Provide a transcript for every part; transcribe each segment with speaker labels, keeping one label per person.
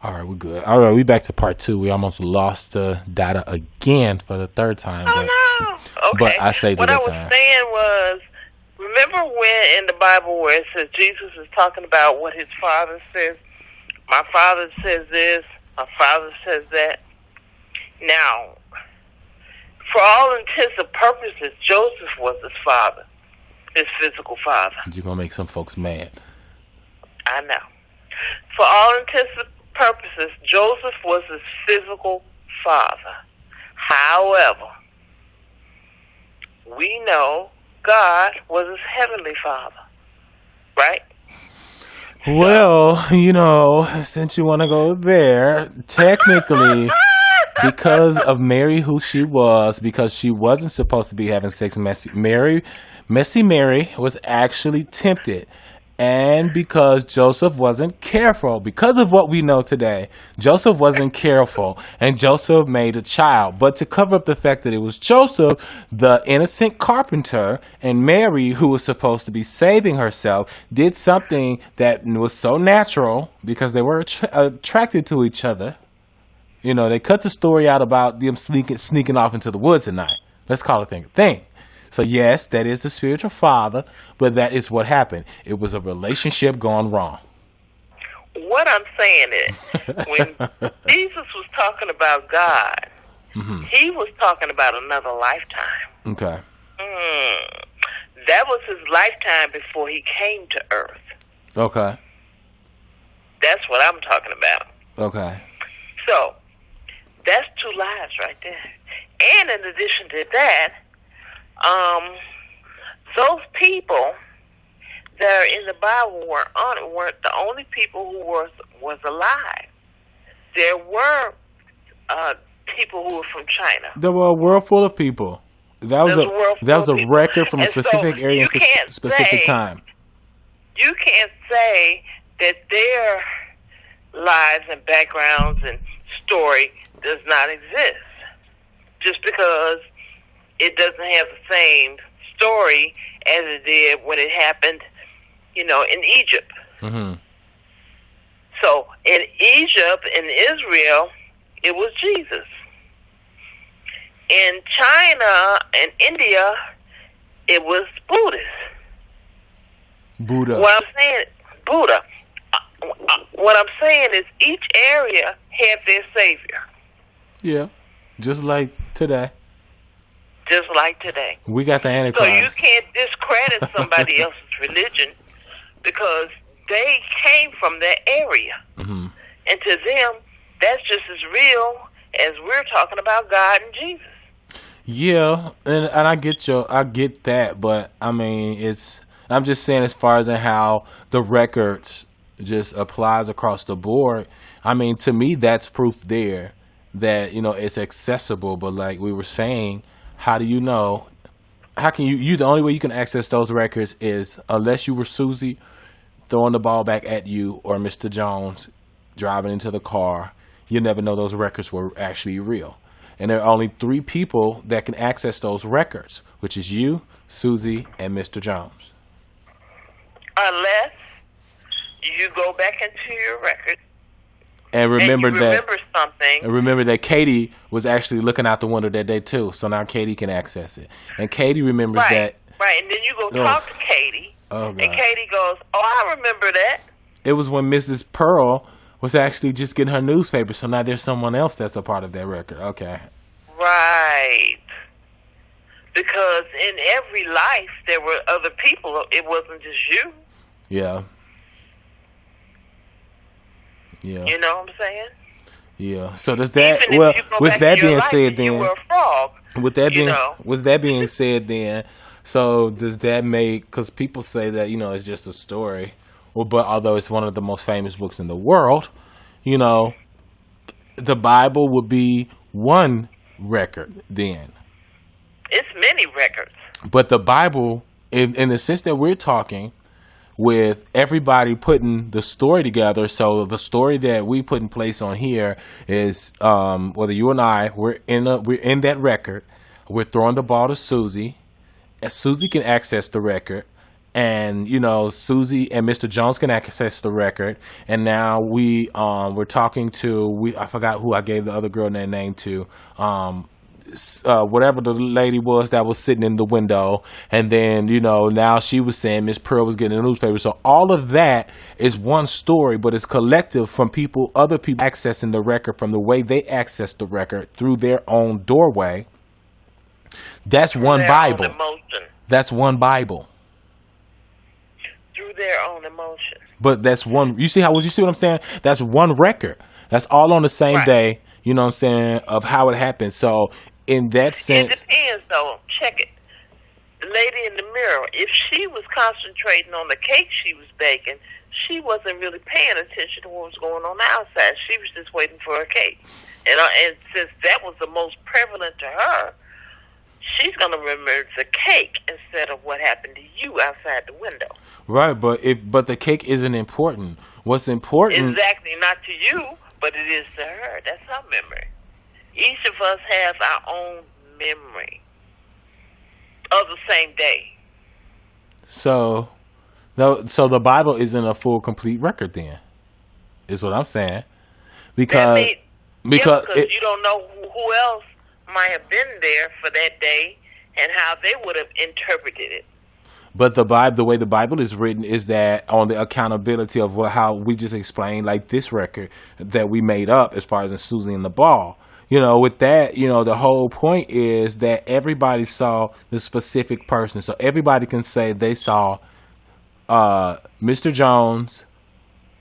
Speaker 1: All right, we're good. All right, we back to part 2. We almost lost the data again for the third time.
Speaker 2: Oh, no. Okay.
Speaker 1: But I saved it that time.
Speaker 2: What I was saying was, remember when in the Bible where it says Jesus is talking about what his father says? My father says this, my father says that. Now, for all intents and purposes, Joseph was his father, his physical father.
Speaker 1: You're going to make some folks mad.
Speaker 2: I know. For all intents and purposes, Joseph was his physical father. However, we know God was his heavenly father, right?
Speaker 1: Well, since you want to go there, technically, because of Mary who she was, because she wasn't supposed to be having sex, Messy Mary was actually tempted. And because Joseph wasn't careful, because of what we know today, Joseph wasn't careful, and Joseph made a child. But to cover up the fact that it was Joseph, the innocent carpenter, and Mary, who was supposed to be saving herself, did something that was so natural because they were attracted to each other. They cut the story out about them sneaking off into the woods at night. Let's call it a thing. So yes, that is the spiritual father, but that is what happened. It was a relationship gone wrong.
Speaker 2: What I'm saying is, when Jesus was talking about God, he was talking about another lifetime.
Speaker 1: Okay.
Speaker 2: That was his lifetime before he came to earth.
Speaker 1: Okay.
Speaker 2: That's what I'm talking about.
Speaker 1: Okay.
Speaker 2: So, that's 2 lives right there. And in addition to that, those people that are in the Bible weren't the only people who was alive. There were people who were from China.
Speaker 1: There were a world full of people. That was a record from a specific area, specific time.
Speaker 2: You can't say that their lives and backgrounds and story does not exist just because it doesn't have the same story as it did when it happened, in Egypt.
Speaker 1: Mm-hmm.
Speaker 2: So in Egypt, in Israel, it was Jesus. In China and India, it was
Speaker 1: Buddha.
Speaker 2: What I'm saying, Buddha. What I'm saying is each area had their savior.
Speaker 1: Yeah, just like today.
Speaker 2: Just like today.
Speaker 1: We got the Antichrist.
Speaker 2: So you can't discredit somebody else's religion because they came from that area.
Speaker 1: Mm-hmm.
Speaker 2: And to them, that's just as real as we're talking about God and Jesus.
Speaker 1: Yeah, and I get that, but I mean, I'm just saying as far as in how the records just applies across the board. I mean, to me, that's proof there that, it's accessible, but like we were saying, how do you know? How can you the only way you can access those records is unless you were Susie throwing the ball back at you or Mr. Jones driving into the car. You never know those records were actually real. And there are only 3 people that can access those records, which is you, Susie, and Mr. Jones.
Speaker 2: Unless you go back into your record
Speaker 1: and remember
Speaker 2: something.
Speaker 1: And remember that Katie was actually looking out the window that day too, so now Katie can access it. And Katie remembers that.
Speaker 2: Right, and then you go talk to Katie,
Speaker 1: and
Speaker 2: Katie goes, "Oh, I remember that."
Speaker 1: It was when Mrs. Pearl was actually just getting her newspaper, so now there's someone else that's a part of that record. Okay.
Speaker 2: Right. Because in every life there were other people. It wasn't just you.
Speaker 1: Yeah. Yeah.
Speaker 2: You know what I'm saying?
Speaker 1: Yeah. So does that?
Speaker 2: Even
Speaker 1: well,
Speaker 2: with that being said, then you were a frog.
Speaker 1: With that being said, then so does that make? Because people say that it's just a story. Well, but although it's one of the most famous books in the world, the Bible would be one record. Then
Speaker 2: it's many records.
Speaker 1: But the Bible, in the sense that we're talking, with everybody putting the story together. So the story that we put in place on here is whether you and I we're in that record. We're throwing the ball to Susie, and Susie can access the record, and you know Susie and Mr. Jones can access the record, and now we're talking to I forgot who I gave the other girl that name to, whatever the lady was that was sitting in the window, and then you know now she was saying Miss Pearl was getting a newspaper. So all of that is one story, but it's collective from other people accessing the record from the way they access the record through their own doorway. That's one Bible. That's one Bible.
Speaker 2: Through their own emotion.
Speaker 1: But that's one. You see what I'm saying? That's one record. That's all on the same day. You know what I'm saying? Of how it happened. So in that sense,
Speaker 2: it depends though. Check it. The lady in the mirror. If she was concentrating on the cake she was baking, she wasn't really paying attention to what was going on outside. She was just waiting for her cake. And since that was the most prevalent to her, she's going to remember the cake instead of what happened to you outside the window.
Speaker 1: Right, but the cake isn't important. What's important?
Speaker 2: Exactly, not to you, but it is to her. That's her memory. Each of us has our own memory of the same day.
Speaker 1: So the Bible isn't a full, complete record then, is what I'm saying. Because
Speaker 2: you don't know who else might have been there for that day and how they would have interpreted it.
Speaker 1: But the way the Bible is written is that on the accountability of how we just explained, like this record that we made up as far as in Susie and the Ball. You know, with that, you know, the whole point is that everybody saw the specific person. So everybody can say they saw Mr. Jones,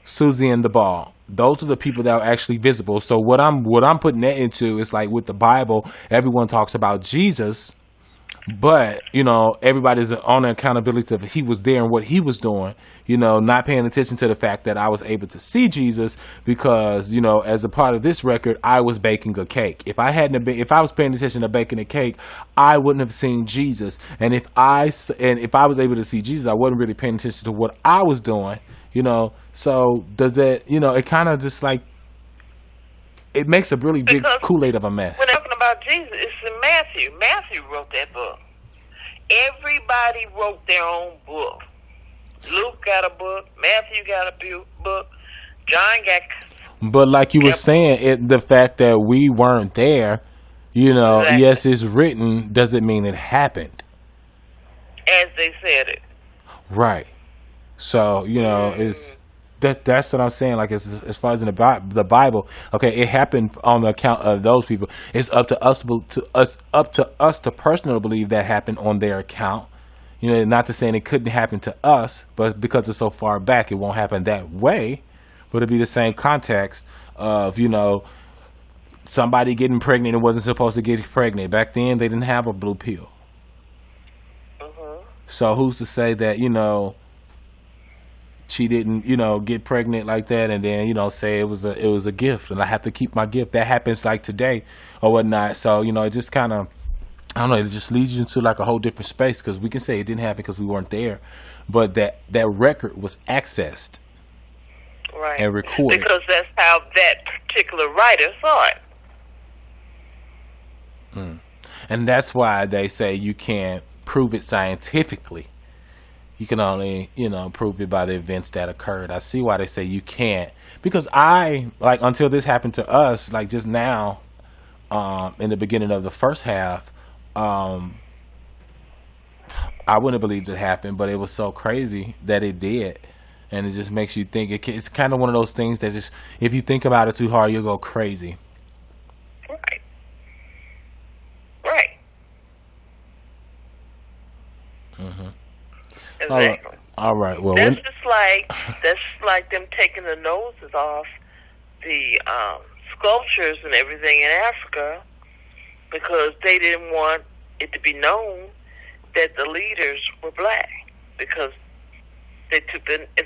Speaker 1: Susie and the Ball. Those are the people that are actually visible. So what I'm putting that into is like with the Bible, everyone talks about Jesus, but you know everybody's on the accountability of he was there and what he was doing. You know, not paying attention to the fact that I was able to see Jesus because you know as a part of this record, I was baking a cake. If I was paying attention to baking a cake, I wouldn't have seen Jesus. And if I was able to see Jesus, I wasn't really paying attention to what I was doing. You know, so does that, you know, it kind of just like, it makes a really big Kool-Aid of a mess.
Speaker 2: When they're talking about Jesus, it's in Matthew. Matthew wrote that book. Everybody wrote their own book. Luke got a book. Matthew got a book. John got...
Speaker 1: But like you were saying, the fact that we weren't there, you know, exactly. Yes, it's written, doesn't mean it happened.
Speaker 2: As they said it.
Speaker 1: Right. So, you know, that's what I'm saying. Like, as far as in the Bible, okay, it happened on the account of those people. It's up to us to personally believe that happened on their account. You know, not to saying it couldn't happen to us, but because it's so far back, it won't happen that way. But it'd be the same context of, you know, somebody getting pregnant and wasn't supposed to get pregnant. Back then, they didn't have a blue pill. So who's to say that, you know, she didn't, you know, get pregnant like that and then, you know, say it was a gift and I have to keep my gift. That happens like today or whatnot. So, you know, it just kind of, I don't know, it just leads you into like a whole different space because we can say it didn't happen because we weren't there. But that record was accessed and recorded.
Speaker 2: Because that's how that particular writer saw it.
Speaker 1: And that's why they say you can't prove it scientifically. You can only, you know, prove it by the events that occurred. I see why they say you can't. Because until this happened to us, like just now, in the beginning of the first half, I wouldn't have believed it happened, but it was so crazy that it did. And it just makes you think. It's kind of one of those things that just, if you think about it too hard, you'll go crazy.
Speaker 2: Right. Exactly.
Speaker 1: All right. Well,
Speaker 2: that's just like them taking the noses off the sculptures and everything in Africa because they didn't want it to be known that the leaders were black because if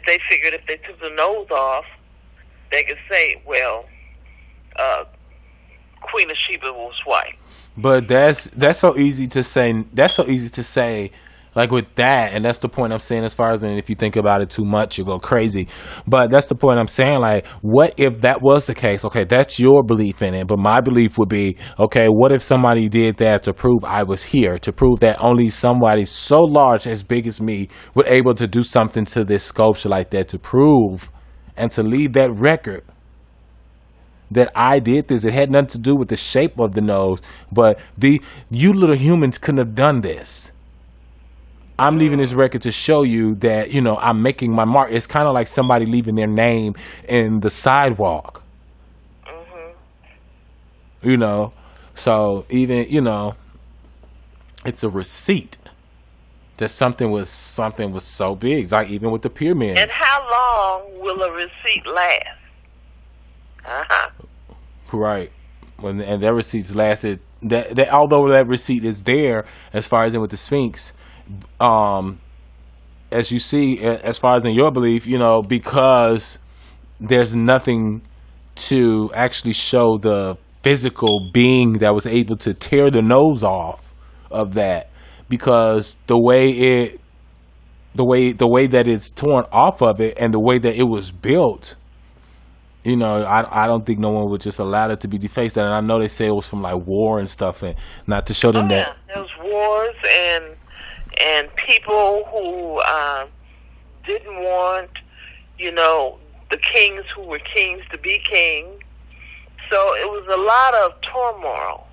Speaker 2: they figured if they took the nose off, they could say, well, Queen of Sheba was white.
Speaker 1: But that's so easy to say. That's so easy to say. Like with that, and that's the point I'm saying as far as, and if you think about it too much, you go crazy. But that's the point I'm saying, like, what if that was the case? Okay, that's your belief in it, but my belief would be, okay, what if somebody did that to prove I was here, to prove that only somebody so large, as big as me, were able to do something to this sculpture like that, to prove and to leave that record that I did this. It had nothing to do with the shape of the nose, but you little humans couldn't have done this. I'm leaving this record to show you that, you know, I'm making my mark. It's kind of like somebody leaving their name in the sidewalk. You know, so even, you know, it's a receipt that something was so big, like even with the pyramids.
Speaker 2: And how long will a receipt last?
Speaker 1: Right. And their receipts lasted. That although that receipt is there, as far as in with the Sphinx, as you see, as far as in your belief, you know, because there's nothing to actually show the physical being that was able to tear the nose off of that, because the way that it's torn off of it and the way that it was built, you know, I don't think no one would just allow it to be defaced. And I know they say it was from like war and stuff, and not to show them that.
Speaker 2: Yeah, there was wars and people who didn't want, you know, the kings who were kings to be king. So it was a lot of turmoil.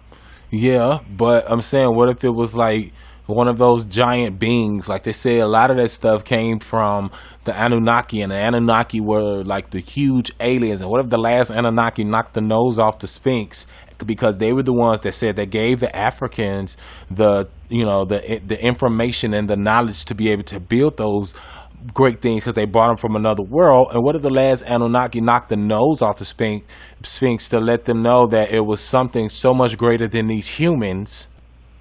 Speaker 1: Yeah, but I'm saying, what if it was like one of those giant beings? Like they say, a lot of that stuff came from the Anunnaki, and the Anunnaki were like the huge aliens. And what if the last Anunnaki knocked the nose off the Sphinx, because they were the ones that said, that gave the Africans the information and the knowledge to be able to build those great things, because they brought them from another world. And what if the last Anunnaki knocked the nose off the Sphinx to let them know that it was something so much greater than these humans,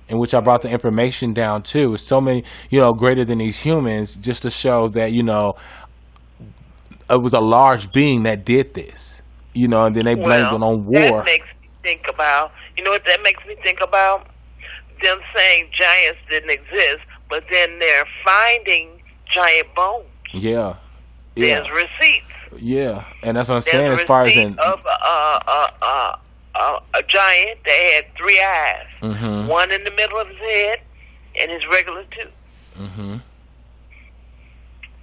Speaker 1: in which I brought the information down too. It's so many, you know, greater than these humans, just to show that, you know, it was a large being that did this, you know, and then they blamed it on war.
Speaker 2: That makes me think about, you know what that makes me think about? Them saying giants didn't exist, but then they're finding giant bones.
Speaker 1: Yeah.
Speaker 2: There's receipts.
Speaker 1: Yeah, and that's what I'm saying. As far as in
Speaker 2: of a giant that had 3 eyes, one in the middle of his head, and his regular 2.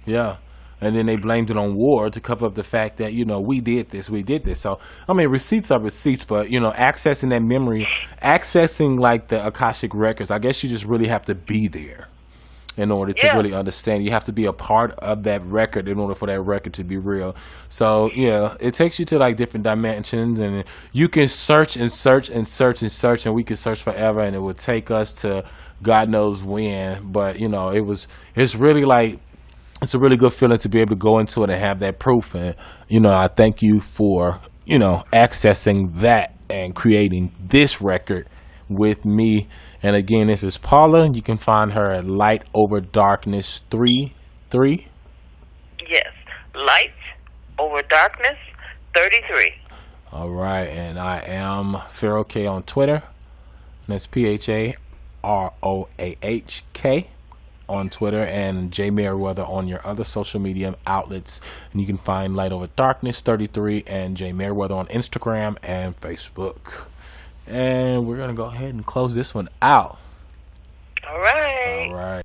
Speaker 1: Yeah, and then they blamed it on war to cover up the fact that, you know, we did this. So I mean, receipts are receipts, but, you know, accessing that memory, accessing like the Akashic Records, I guess you just really have to be there in order to really understand. You have to be a part of that record in order for that record to be real. So yeah, it takes you to like different dimensions, and you can search and search and search and search, and we can search forever, and it would take us to God knows when. But, you know, it's really like, it's a really good feeling to be able to go into it and have that proof. And, you know, I thank you for, you know, accessing that and creating this record with me. And again, this is Paula. You can find her at LightOverDarkness 33.
Speaker 2: Yes, LightOverDarkness 33.
Speaker 1: All right, and I am Pharaoh K on Twitter. And that's PHAROAHK on Twitter, and Jay Merriweather on your other social media outlets. And you can find LightOverDarkness 33 and Jay Merriweather on Instagram and Facebook. And we're going to go ahead and close this one out.
Speaker 2: All right.
Speaker 1: All right.